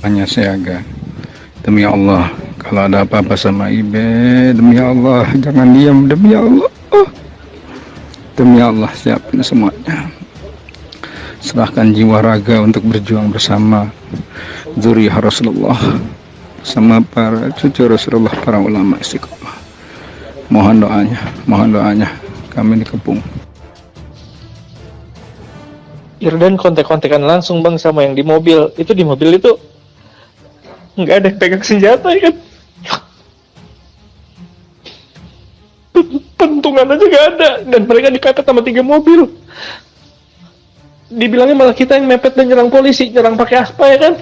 Hanya siaga. Demi Allah, kalau ada apa-apa sama Ibe, demi Allah, jangan diam, demi Allah. Demi Allah, siapin semuanya. Serahkan jiwa raga untuk berjuang bersama zuriyah Rasulullah, sama para cucu Rasulullah, para ulama istiqomah. Mohon doanya, kami dikepung. Irdan kontek-kontekan langsung bang sama yang di mobil. Itu di mobil itu nggak ada yang pegang senjata ya kan? Pentungan aja nggak ada, dan mereka dipepet sama 3 mobil. Dibilangnya malah kita yang mepet dan nyerang polisi, nyerang pakai aspa ya kan?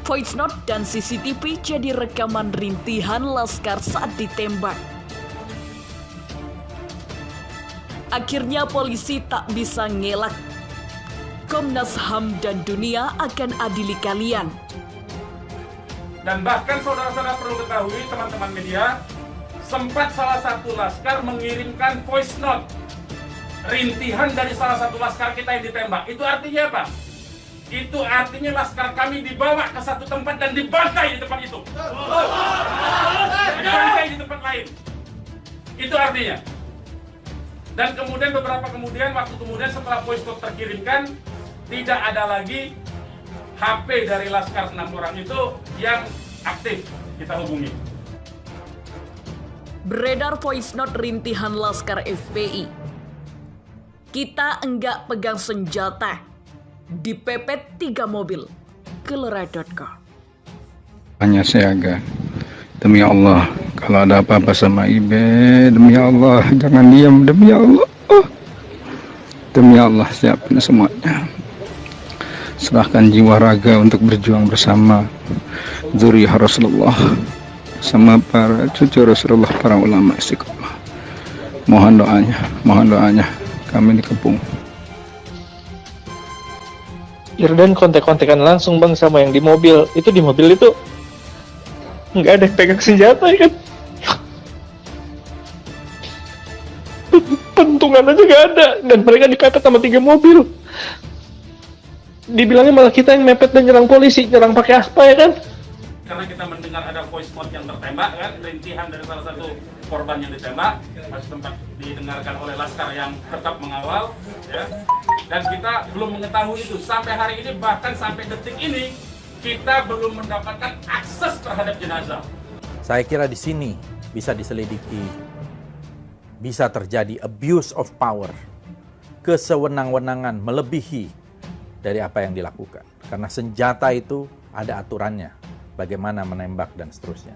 Voice note dan CCTV jadi rekaman rintihan Laskar saat ditembak. Akhirnya polisi tak bisa ngelak. Komnas HAM dan dunia akan adili kalian. Dan bahkan saudara-saudara perlu ketahui, teman-teman media, sempat salah satu laskar mengirimkan voice note rintihan dari salah satu laskar kita yang ditembak. Itu artinya apa? Itu artinya laskar kami dibawa ke satu tempat dan dibantai di tempat itu. Dibantai di tempat lain. Itu artinya. Dan kemudian waktu kemudian setelah voice note terkirimkan, tidak ada lagi HP dari laskar 6 orang itu yang aktif kita hubungi. Beredar voice note rintihan Laskar FPI. Kita enggak pegang senjata. Dipepet 3 mobil. Kelera.com. Hanya siaga. Demi Allah, kalau ada apa-apa sama Ibe, demi Allah, jangan diam, demi Allah. Demi Allah, siapin semuanya. Serahkan jiwa raga untuk berjuang bersama zuriyah Rasulullah, sama para cucu Rasulullah, para ulama istiqomah. Mohon doanya, kami dikepung. Irdan kontek-kontekan langsung bang sama yang di mobil. Itu di mobil itu nggak ada yang pegang senjata ya kan? Pentungan aja nggak ada, dan mereka dipepet sama 3 mobil. Dibilangnya malah kita yang mepet dan nyerang polisi, nyerang pakai aspa ya kan? Karena kita mendengar ada voice note yang tertembak kan, rintihan dari salah satu korban yang ditembak, masih sempat didengarkan oleh laskar yang tetap mengawal, ya. Dan kita belum mengetahui itu sampai hari ini, bahkan sampai detik ini kita belum mendapatkan akses terhadap jenazah. Saya kira di sini bisa diselidiki, bisa terjadi abuse of power, kesewenang-wenangan melebihi dari apa yang dilakukan. Karena senjata itu ada aturannya, bagaimana menembak dan seterusnya.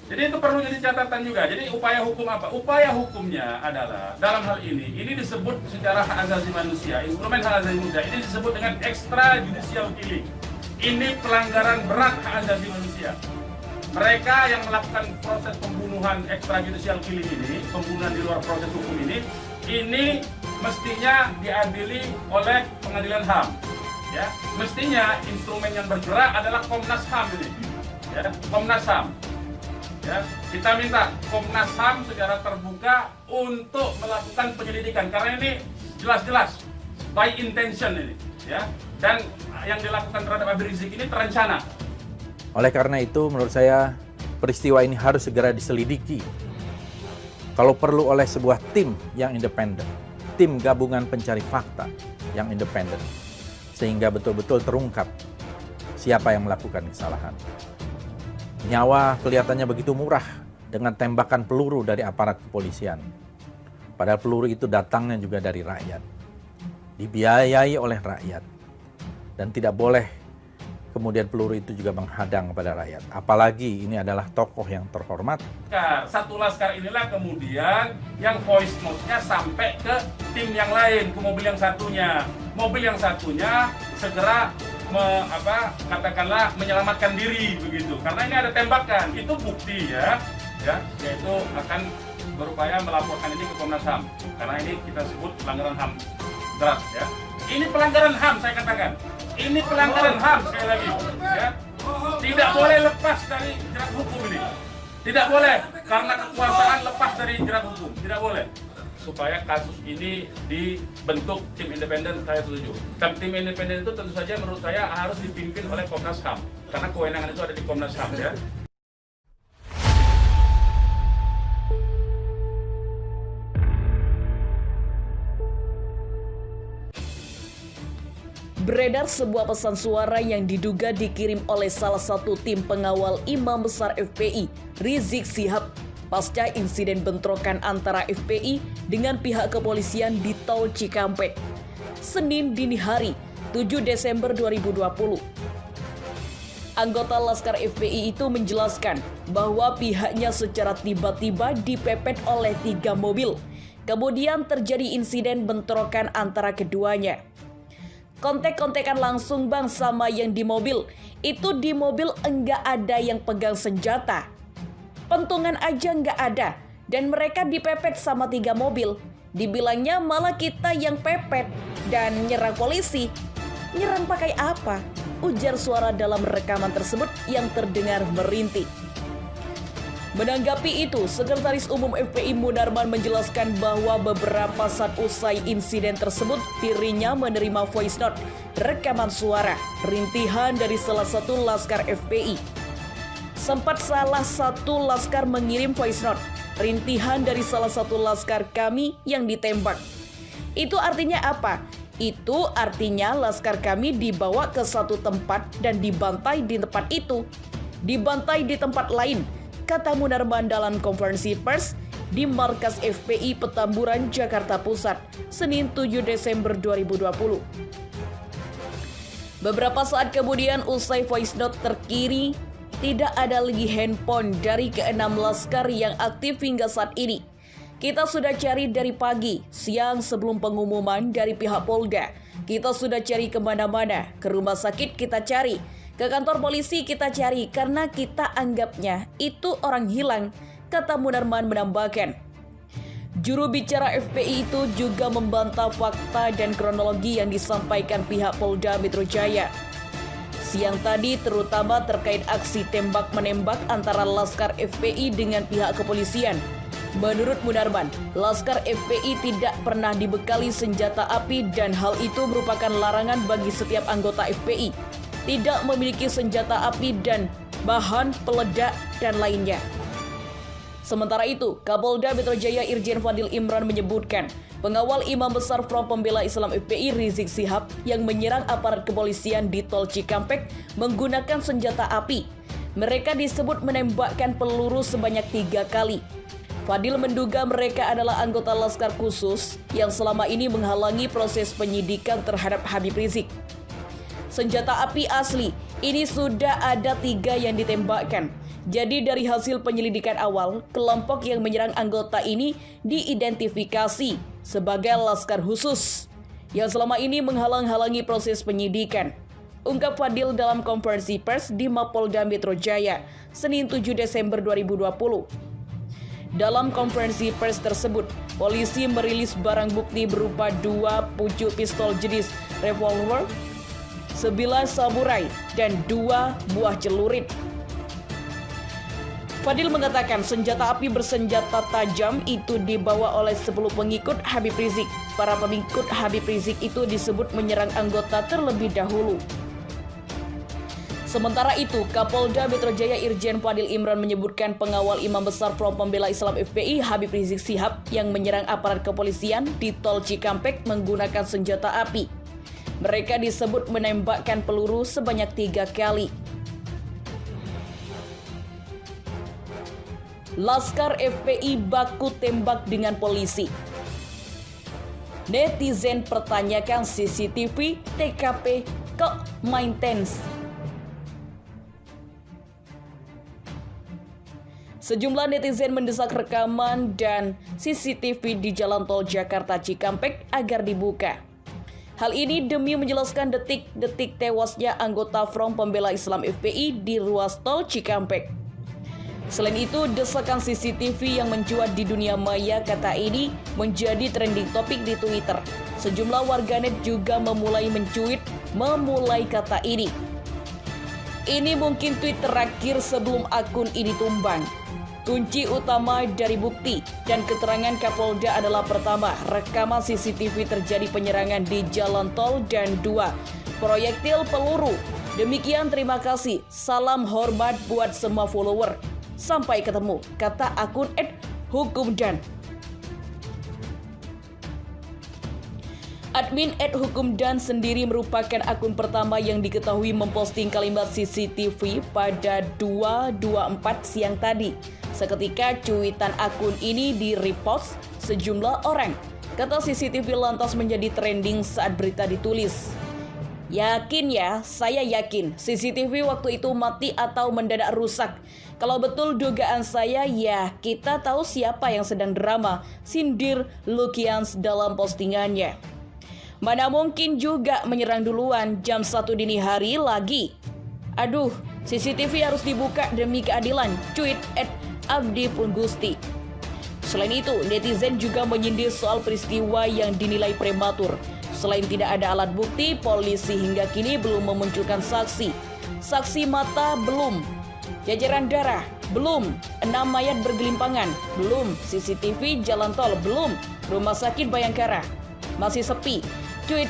Jadi itu perlu jadi catatan juga. Jadi upaya hukum apa? Upaya hukumnya adalah dalam hal ini disebut secara hak asasi manusia, instrumen hak asasi manusia ini disebut dengan extrajudicial killing. Ini pelanggaran berat hak asasi manusia. Mereka yang melakukan proses pembunuhan extrajudicial killing ini, pembunuhan di luar proses hukum ini mestinya diadili oleh pengadilan HAM. Ya, mestinya instrumen yang bergerak adalah Komnas HAM ini. Ya, Komnas HAM. Ya, kita minta Komnas HAM secara terbuka untuk melakukan penyelidikan karena ini jelas-jelas by intention ini, ya. Dan yang dilakukan terhadap Habib Rizik ini terencana. Oleh karena itu menurut saya peristiwa ini harus segera diselidiki. Kalau perlu oleh sebuah tim yang independen, tim gabungan pencari fakta yang independen, sehingga betul-betul terungkap siapa yang melakukan kesalahan. Nyawa kelihatannya begitu murah dengan tembakan peluru dari aparat kepolisian. Padahal peluru itu datangnya juga dari rakyat. Dibiayai oleh rakyat. Dan tidak boleh kemudian peluru itu juga menghadang kepada rakyat. Apalagi ini adalah tokoh yang terhormat. Satu laskar inilah kemudian yang voice note-nya sampai ke tim yang lain, ke mobil yang satunya. Mobil yang satunya segera katakanlah menyelamatkan diri begitu. Karena ini ada tembakan, itu bukti ya, yaitu akan berupaya melaporkan ini ke Komnas HAM. Karena ini kita sebut pelanggaran HAM berat ya. Ini pelanggaran HAM saya katakan. Ini pelanggaran HAM sekali lagi ya. Tidak boleh lepas dari jerat hukum ini. Tidak boleh karena kekuasaan lepas dari jerat hukum. Tidak boleh. supaya kasus ini dibentuk tim independen, saya setuju. Dan tim independen itu tentu saja menurut saya harus dipimpin oleh Komnas HAM, karena kewenangan itu ada di Komnas HAM ya. Beredar sebuah pesan suara yang diduga dikirim oleh salah satu tim pengawal Imam Besar FPI, Rizik Syihab, pasca insiden bentrokan antara FPI dengan pihak kepolisian di Tol Cikampek, Senin dini hari, 7 Desember 2020. Anggota Laskar FPI itu menjelaskan bahwa pihaknya secara tiba-tiba dipepet oleh 3 mobil. Kemudian terjadi insiden bentrokan antara keduanya. Kontek-kontekan langsung bang sama yang di mobil. Itu di mobil enggak ada yang pegang senjata. Pentungan aja enggak ada. Dan mereka dipepet sama 3 mobil. Dibilangnya malah kita yang pepet dan nyerang polisi. Nyerang pakai apa? Ujar suara dalam rekaman tersebut yang terdengar merintih. Menanggapi itu, Sekretaris Umum FPI Munarman menjelaskan bahwa beberapa saat usai insiden tersebut, dirinya menerima voice note, rekaman suara, rintihan dari salah satu laskar FPI. Sempat salah satu laskar mengirim voice note, rintihan dari salah satu laskar kami yang ditembak. Itu artinya apa? Itu artinya laskar kami dibawa ke satu tempat dan dibantai di tempat itu. Dibantai di tempat lain, kata Munarman dalam konferensi pers di markas FPI Petamburan, Jakarta Pusat, Senin 7 Desember 2020. Beberapa saat kemudian usai voice note terkiri, tidak ada lagi handphone dari ke-6 laskar yang aktif hingga saat ini. Kita sudah cari dari pagi, siang sebelum pengumuman dari pihak Polda. Kita sudah cari kemana-mana, ke rumah sakit kita cari, ke kantor polisi kita cari karena kita anggapnya itu orang hilang, kata Munarman menambahkan. Juru bicara FPI itu juga membantah fakta dan kronologi yang disampaikan pihak Polda Metro Jaya siang tadi, terutama terkait aksi tembak-menembak antara laskar FPI dengan pihak kepolisian. Menurut Munarman, laskar FPI tidak pernah dibekali senjata api dan hal itu merupakan larangan bagi setiap anggota FPI. Tidak memiliki senjata api dan bahan peledak dan lainnya. Sementara itu, Kapolda Metro Jaya Irjen Fadil Imran menyebutkan pengawal Imam Besar Front Pembela Islam FPI Rizik Syihab yang menyerang aparat kepolisian di Tol Cikampek menggunakan senjata api. Mereka disebut menembakkan peluru sebanyak 3 kali. Fadil menduga mereka adalah anggota Laskar Khusus yang selama ini menghalangi proses penyidikan terhadap Habib Rizik. Senjata api asli, ini sudah ada 3 yang ditembakkan. Jadi dari hasil penyelidikan awal, kelompok yang menyerang anggota ini diidentifikasi sebagai Laskar Khusus yang selama ini menghalang-halangi proses penyidikan, ungkap Fadil dalam konferensi pers di Mapolda Metro Jaya, Senin 7 Desember 2020. Dalam konferensi pers tersebut, polisi merilis barang bukti berupa 2 pucuk pistol jenis revolver, 9 samurai, dan 2 buah celurit. Fadil mengatakan senjata api bersenjata tajam itu dibawa oleh 10 pengikut Habib Rizik. Para pengikut Habib Rizik itu disebut menyerang anggota terlebih dahulu. Sementara itu, Kapolda Metro Jaya Irjen Fadil Imran menyebutkan pengawal Imam Besar Front Pembela Islam FPI Habib Rizik Syihab yang menyerang aparat kepolisian di Tol Cikampek menggunakan senjata api. Mereka disebut menembakkan peluru sebanyak 3 kali. Laskar FPI baku tembak dengan polisi. Netizen pertanyakan CCTV TKP kok maintenance. Sejumlah netizen mendesak rekaman dan CCTV di Jalan Tol Jakarta Cikampek agar dibuka. Hal ini demi menjelaskan detik-detik tewasnya anggota Front Pembela Islam FPI di ruas Tol Cikampek. Selain itu, desakan CCTV yang mencuat di dunia maya kata ini menjadi trending topik di Twitter. Sejumlah warganet juga memulai mencuit memulai kata ini. Ini mungkin tweet terakhir sebelum akun ini tumbang. Kunci utama dari bukti dan keterangan Kapolda adalah pertama, rekaman CCTV terjadi penyerangan di jalan tol, dan 2, proyektil peluru. Demikian, terima kasih. Salam hormat buat semua follower. Sampai ketemu, kata akun @hukumdan. Admin @hukumdan sendiri merupakan akun pertama yang diketahui memposting kalimat CCTV pada 2/24 siang tadi. Seketika cuitan akun ini di-repost sejumlah orang. Kata CCTV lantas menjadi trending saat berita ditulis. Yakin ya, saya yakin CCTV waktu itu mati atau mendadak rusak. Kalau betul dugaan saya, ya kita tahu siapa yang sedang drama, sindir Lukians dalam postingannya. Mana mungkin juga menyerang duluan jam 1 dini hari lagi. Aduh, CCTV harus dibuka demi keadilan, cuit @abdi_gusti. Selain itu, netizen juga menyindir soal peristiwa yang dinilai prematur. Selain tidak ada alat bukti, polisi hingga kini belum memunculkan saksi. Saksi mata belum. Jajaran darah belum. 6 mayat bergelimpangan belum. CCTV jalan tol belum. Rumah sakit Bayangkara masih sepi. Tweet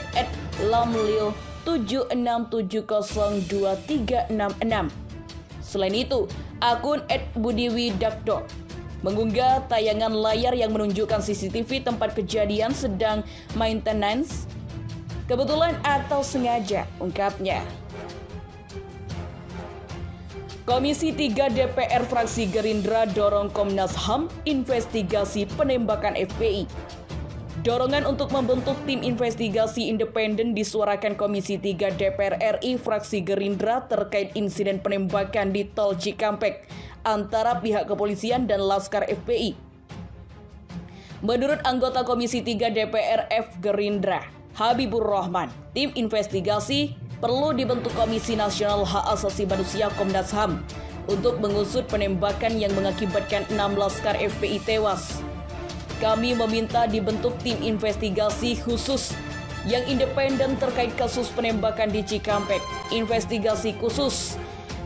@lamlil76702366. Selain itu, akun @budiwidakdo mengunggah tayangan layar yang menunjukkan CCTV tempat kejadian sedang maintenance. Kebetulan atau sengaja, ungkapnya. Komisi 3 DPR fraksi Gerindra dorong Komnas HAM investigasi penembakan FPI. Dorongan untuk membentuk tim investigasi independen disuarakan Komisi 3 DPR RI fraksi Gerindra terkait insiden penembakan di Tol Cikampek antara pihak kepolisian dan Laskar FPI. Menurut anggota Komisi 3 DPR F Gerindra, Habibur Rahman, tim investigasi perlu dibentuk Komisi Nasional Hak Asasi Manusia Komnas HAM untuk mengusut penembakan yang mengakibatkan 6 Laskar FPI tewas. Kami meminta dibentuk tim investigasi khusus yang independen terkait kasus penembakan di Cikampek. Investigasi khusus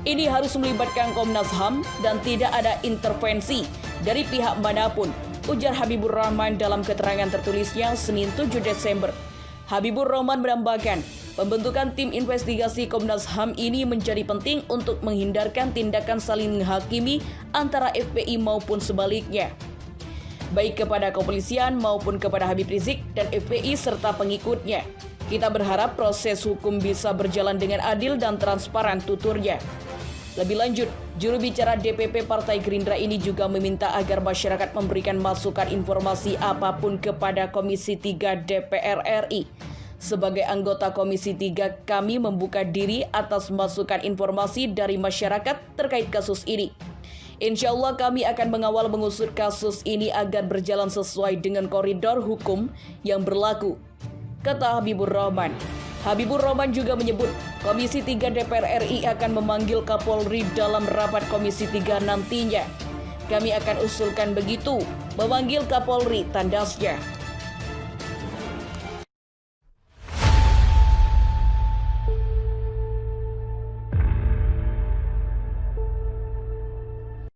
ini harus melibatkan Komnas HAM dan tidak ada intervensi dari pihak manapun, ujar Habibur Rahman dalam keterangan tertulisnya Senin 7 Desember. Habibur Rahman menambahkan, pembentukan tim investigasi Komnas HAM ini menjadi penting untuk menghindarkan tindakan saling menghakimi antara FPI maupun sebaliknya, baik kepada kepolisian maupun kepada Habib Rizik dan FPI serta pengikutnya. Kita berharap proses hukum bisa berjalan dengan adil dan transparan, tuturnya. Lebih lanjut, juru bicara DPP Partai Gerindra ini juga meminta agar masyarakat memberikan masukan informasi apapun kepada Komisi 3 DPR RI. Sebagai anggota Komisi 3, kami membuka diri atas masukan informasi dari masyarakat terkait kasus ini. Insya Allah kami akan mengawal mengusut kasus ini agar berjalan sesuai dengan koridor hukum yang berlaku, kata Habibur Rahman. Habibur Rahman juga menyebut Komisi 3 DPR RI akan memanggil Kapolri dalam rapat Komisi 3 nantinya. Kami akan usulkan begitu, memanggil Kapolri, tandasnya.